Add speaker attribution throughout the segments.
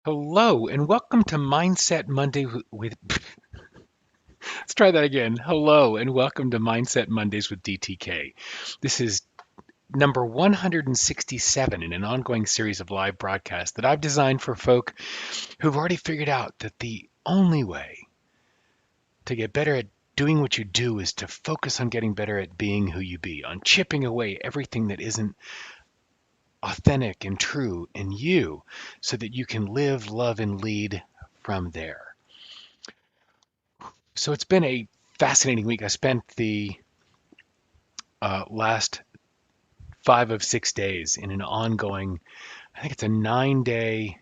Speaker 1: Hello and welcome to Mindset Monday with let's try that again. Hello and welcome to Mindset Mondays with DTK. This is number 167 in an ongoing series of live broadcasts that I've designed for folk who've already figured out that the only way to get better at doing what you do is to focus on getting better at being who you be, on chipping away everything that isn't authentic and true in you so that you can live, love, and lead from there. So it's been a fascinating week. I spent the last 5 of 6 days in an ongoing, I think it's a 9 day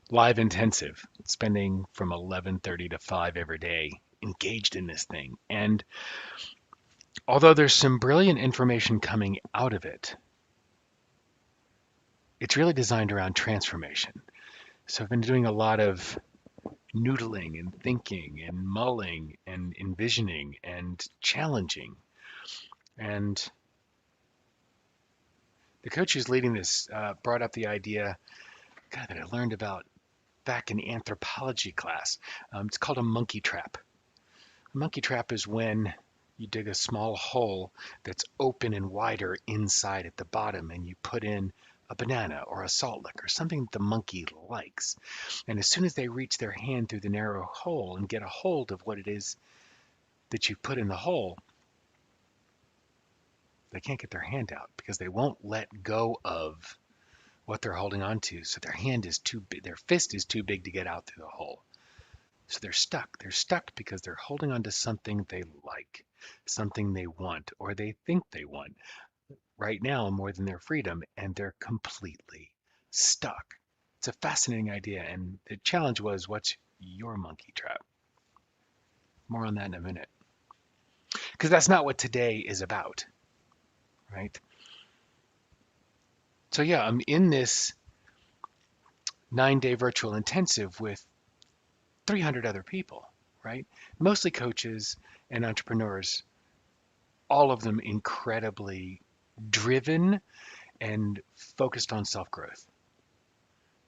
Speaker 1: live intensive, spending from 11:30 to 5 every day engaged in this thing. And although there's some brilliant information coming out of it, it's really designed around transformation. So I've been doing a lot of noodling and thinking and mulling and envisioning and challenging. And the coach who's leading this brought up the idea, God, that I learned about back in anthropology class. It's called a monkey trap. A monkey trap is when you dig a small hole that's open and wider inside at the bottom, and you put in a banana or a salt lick or something that the monkey likes. And as soon as they reach their hand through the narrow hole and get a hold of what it is that you've put in the hole, they can't get their hand out because they won't let go of what they're holding on to. So their hand is too big, their fist is too big to get out through the hole. So they're stuck. They're stuck because they're holding on to something they like, something they want, or they think they want right now more than their freedom, and they're completely stuck. It's a fascinating idea. And the challenge was, what's your monkey trap? More on that in a minute. Because that's not what today is about, right? So, yeah, I'm in this 9 day virtual intensive with 300 other people, right? Mostly coaches and entrepreneurs, all of them incredibly driven and focused on self growth.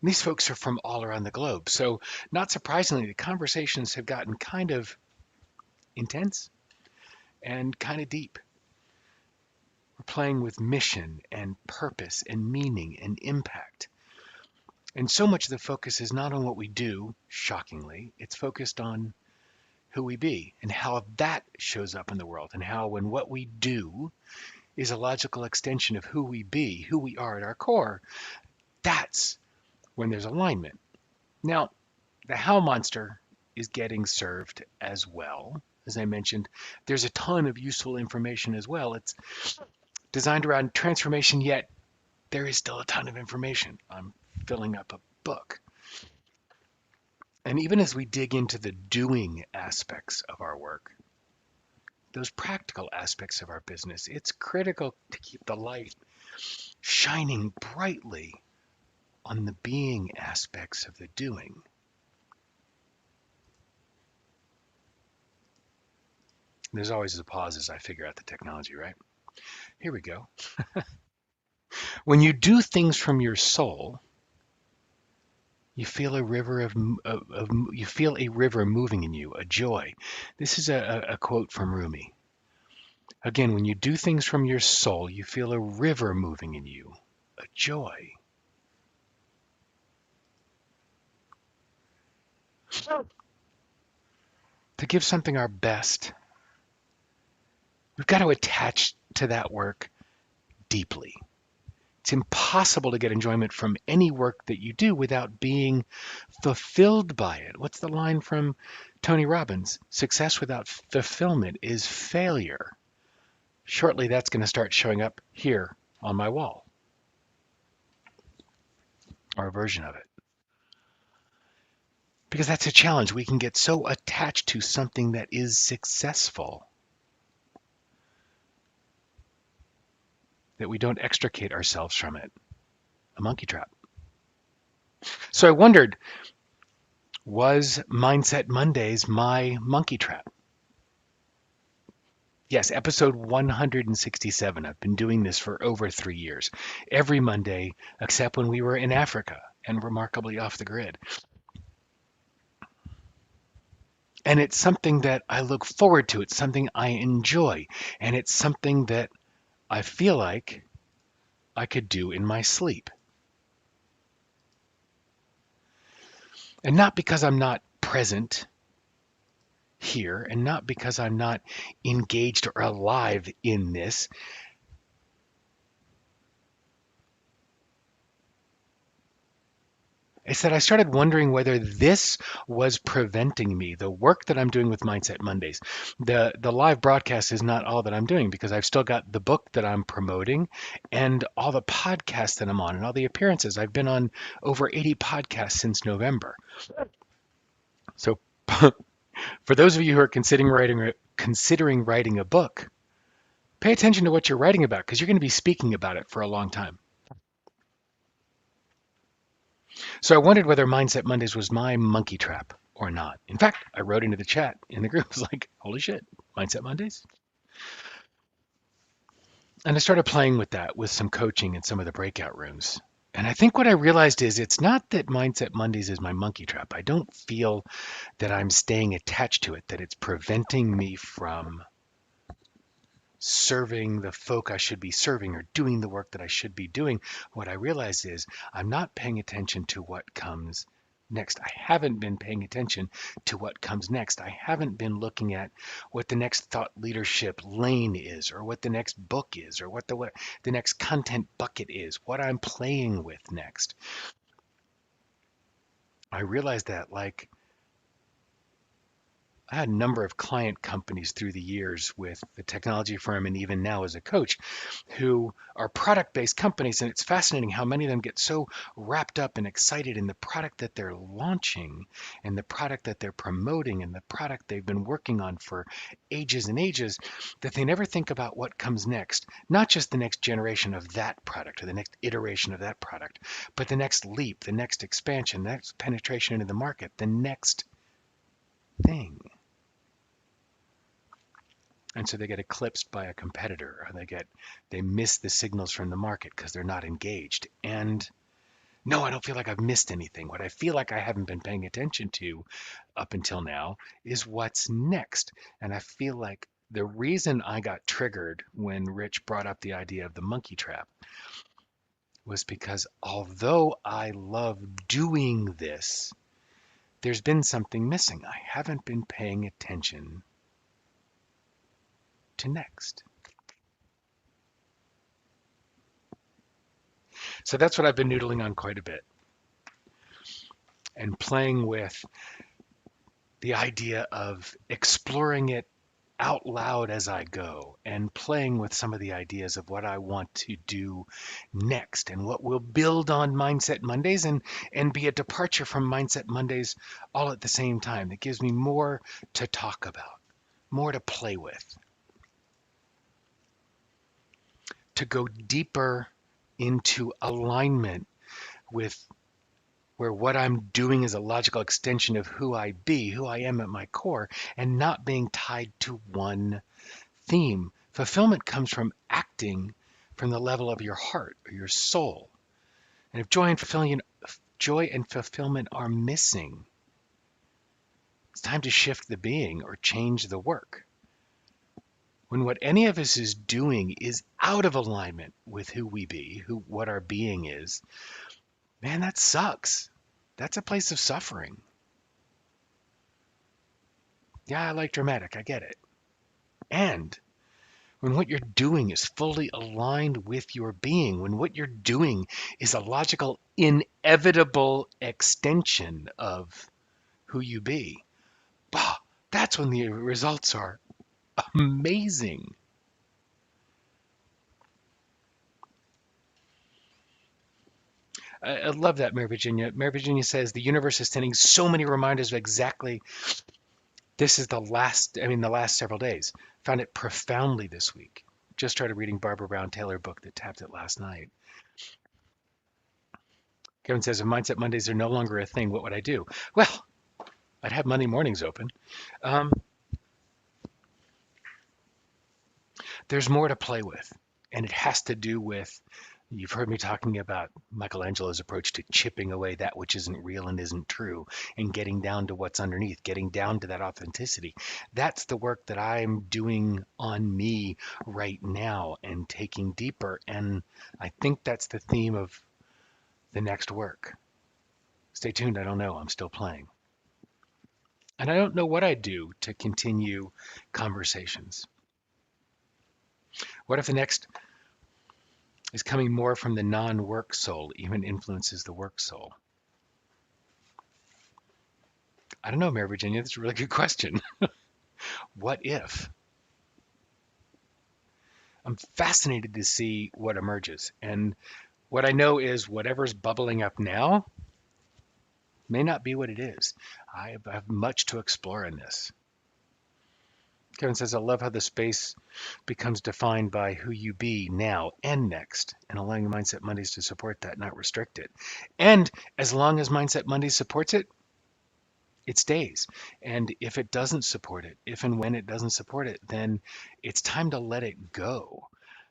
Speaker 1: These folks are from all around the globe. So, not surprisingly, the conversations have gotten kind of intense and kind of deep. We're playing with mission and purpose and meaning and impact. And so much of the focus is not on what we do, shockingly, it's focused on who we be and how that shows up in the world, and how when what we do is a logical extension of who we be, who we are at our core, that's when there's alignment. Now, the how monster is getting served as well. As I mentioned, there's a ton of useful information as well. It's designed around transformation, yet there is still a ton of information. I'm filling up a book. And even as we dig into the doing aspects of our work, those practical aspects of our business, it's critical to keep the light shining brightly on the being aspects of the doing. There's always a pause as I figure out the technology, right? Here we go. When you do things from your soul, you feel a river you feel a river moving in you, a joy. This is a quote from Rumi. Again, when you do things from your soul, you feel a river moving in you, a joy. To give something our best, we've got to attach to that work deeply. It's impossible to get enjoyment from any work that you do without being fulfilled by it. What's the line from Tony Robbins? Success without fulfillment is failure. Shortly, that's going to start showing up here on my wall, or a version of it. Because that's a challenge. We can get so attached to something that is successful that we don't extricate ourselves from it. A monkey trap. So I wondered, was Mindset Mondays my monkey trap? Yes, episode 167. I've been doing this for over 3 years. Every Monday, except when we were in Africa. and remarkably off the grid. And it's something that I look forward to. It's something I enjoy. And it's something that I feel like I could do in my sleep. And not because I'm not present here, and not because I'm not engaged or alive in this. It's that I started wondering whether this was preventing me. The work that I'm doing with Mindset Mondays, the live broadcast is not all that I'm doing, because I've still got the book that I'm promoting and all the podcasts that I'm on and all the appearances. I've been on over 80 podcasts since November. So for those of you who are considering writing a book, pay attention to what you're writing about, because you're going to be speaking about it for a long time. So I wondered whether Mindset Mondays was my monkey trap or not. In fact, I wrote into the chat in the group, I was like, holy shit, Mindset Mondays? And I started playing with that with some coaching in some of the breakout rooms. And I think what I realized is it's not that Mindset Mondays is my monkey trap. I don't feel that I'm staying attached to it, that it's preventing me from serving the folk I should be serving or doing the work that I should be doing. What I realize is I'm not paying attention to what comes next. I haven't been paying attention to what comes next. I haven't been looking at what the next thought leadership lane is, or what the next book is, or what the next content bucket is, what I'm playing with next. I realized that, like, I had a number of client companies through the years with the technology firm, and even now as a coach, who are product-based companies. And it's fascinating how many of them get so wrapped up and excited in the product that they're launching and the product that they're promoting and the product they've been working on for ages and ages, that they never think about what comes next. Not just the next generation of that product or the next iteration of that product, but the next leap, the next expansion, the next penetration into the market, the next thing. And so they get eclipsed by a competitor, or they miss the signals from the market because they're not engaged. And no, I don't feel like I've missed anything. What I feel like I haven't been paying attention to up until now is what's next. And I feel like the reason I got triggered when Rich brought up the idea of the monkey trap was because although I love doing this, there's been something missing. I haven't been paying attention to next. So that's what I've been noodling on quite a bit, and playing with the idea of exploring it out loud as I go, and playing with some of the ideas of what I want to do next and what will build on Mindset Mondays and be a departure from Mindset Mondays all at the same time. That gives me more to talk about, more to play with, to go deeper into alignment with where what I'm doing is a logical extension of who I be, who I am at my core, and not being tied to one theme. Fulfillment comes from acting from the level of your heart or your soul. And if joy and fulfillment are missing, it's time to shift the being or change the work. When what any of us is doing is out of alignment with who we be, what our being is, man, that sucks. That's a place of suffering. Yeah, I like dramatic. I get it. And when what you're doing is fully aligned with your being, when what you're doing is a logical, inevitable extension of who you be, wow, that's when the results are amazing. I love that, Mary Virginia. Mary Virginia says the universe is sending so many reminders of exactly this is the last several days. Found it profoundly this week. Just started reading Barbara Brown Taylor book that tapped it last night. Kevin says, if Mindset Mondays are no longer a thing, what would I do? Well, I'd have Monday mornings open. Um, there's more to play with, and it has to do with You've heard me talking about Michelangelo's approach to chipping away that which isn't real and isn't true and getting down to what's underneath, getting down to that authenticity. That's the work that I'm doing on me right now and taking deeper. And I think that's the theme of the next work. Stay tuned. I don't know. I'm still playing. And I don't know what I'd do to continue conversations. What if the next is coming more from the non-work soul, even influences the work soul? I don't know, Mary Virginia. That's a really good question. What if? I'm fascinated to see what emerges. And what I know is whatever's bubbling up now may not be what it is. I have much to explore in this. Kevin says, I love how the space becomes defined by who you be now and next, and allowing Mindset Mondays to support that, not restrict it. And as long as Mindset Mondays supports it, it stays. And if it doesn't support it, if and when it doesn't support it, then it's time to let it go.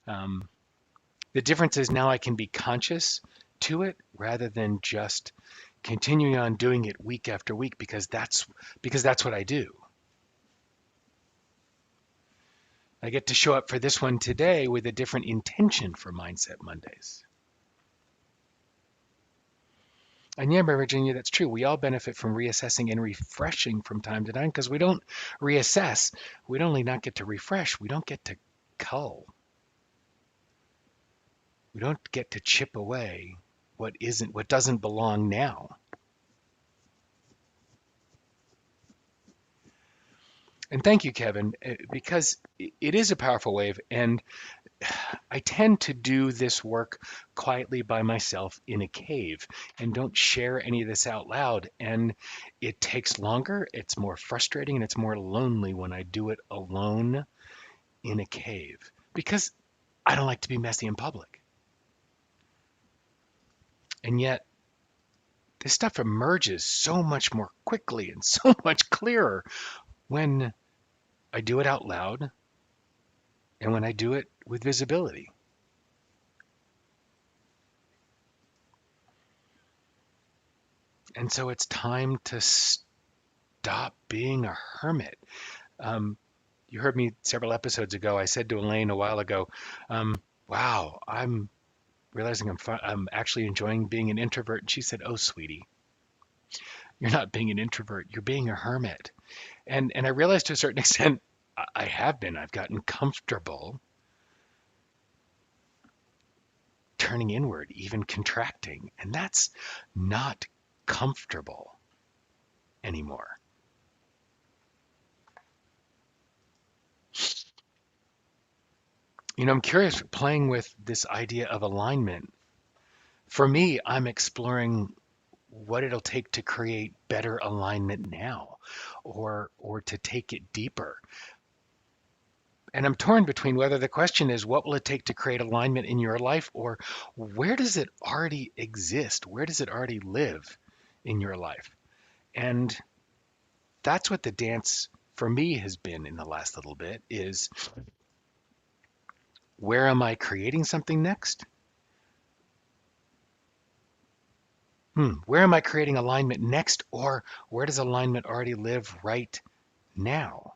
Speaker 1: Um, the difference is now I can be conscious to it rather than just continuing on doing it week after week because that's what I do. I get to show up for this one today with a different intention for Mindset Mondays. And yeah, Virginia, that's true. We all benefit from reassessing and refreshing from time to time because we don't reassess. We'd only not get to refresh. We don't get to cull. We don't get to chip away what doesn't belong now. And thank you, Kevin, because it is a powerful wave. And I tend to do this work quietly by myself in a cave and don't share any of this out loud. And it takes longer, it's more frustrating, and it's more lonely when I do it alone in a cave because I don't like to be messy in public. And yet, this stuff emerges so much more quickly and so much clearer when I do it out loud and when I do it with visibility. And so it's time to stop being a hermit. You heard me several episodes ago. I said to Elaine a while ago, wow, I'm realizing I'm actually enjoying being an introvert. And she said, oh, sweetie, you're not being an introvert. You're being a hermit. And I realized to a certain extent, I have been. I've gotten comfortable turning inward, even contracting. And that's not comfortable anymore. I'm curious, playing with this idea of alignment. For me, I'm exploring what it'll take to create better alignment now or to take it deeper. And I'm torn between whether the question is what will it take to create alignment in your life or where does it already exist? Where does it already live in your life? And that's what the dance for me has been in the last little bit is where am I creating something next? Where am I creating alignment next? Or where does alignment already live right now?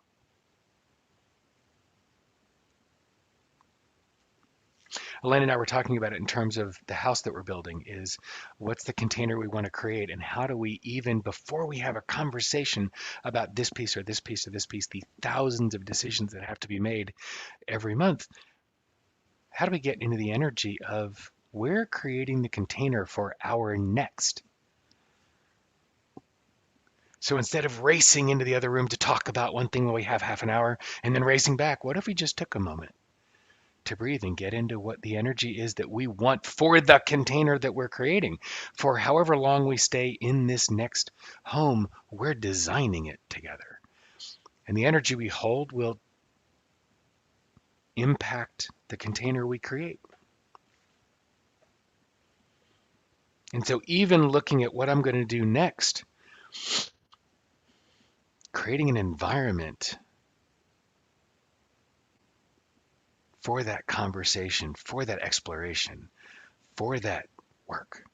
Speaker 1: Elaine and I were talking about it in terms of the house that we're building is what's the container we want to create and how do we even before we have a conversation about this piece or this piece or this piece, the thousands of decisions that have to be made every month, how do we get into the energy of we're creating the container for our next? So instead of racing into the other room to talk about one thing while we have half an hour and then racing back, what if we just took a moment to breathe and get into what the energy is that we want for the container that we're creating? For however long we stay in this next home, we're designing it together. And the energy we hold will impact the container we create. And so even looking at what I'm going to do next, creating an environment for that conversation, for that exploration, for that work?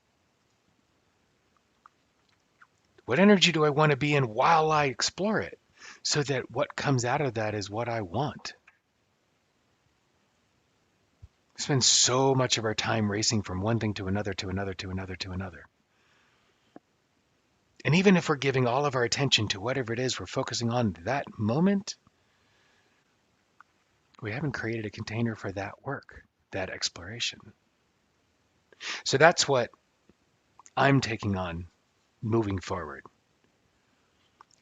Speaker 1: What energy do I want to be in while I explore it so that what comes out of that is what I want? We spend so much of our time racing from one thing to another, to another, to another, to another. And even if we're giving all of our attention to whatever it is we're focusing on that moment, we haven't created a container for that work, that exploration. So that's what I'm taking on moving forward,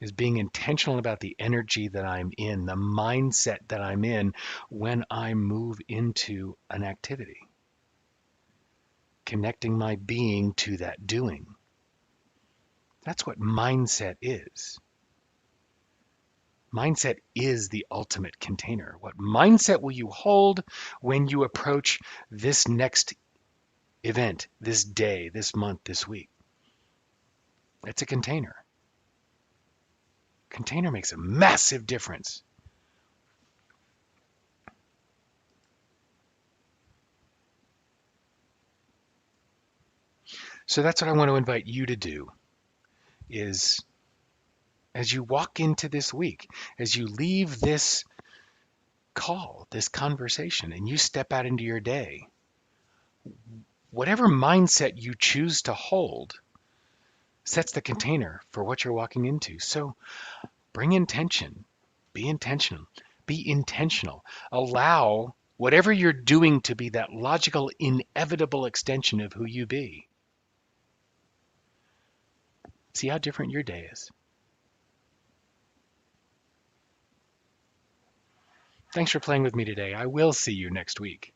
Speaker 1: is being intentional about the energy that I'm in, the mindset that I'm in when I move into an activity, connecting my being to that doing. That's what mindset is. Mindset is the ultimate container. What mindset will you hold when you approach this next event, this day, this month, this week? It's a container. Container makes a massive difference. So that's what I want to invite you to do, is as you walk into this week, as you leave this call, this conversation, and you step out into your day, whatever mindset you choose to hold sets the container for what you're walking into. So bring intention, be intentional, be intentional. Allow whatever you're doing to be that logical, inevitable extension of who you be. See how different your day is. Thanks for playing with me today. I will see you next week.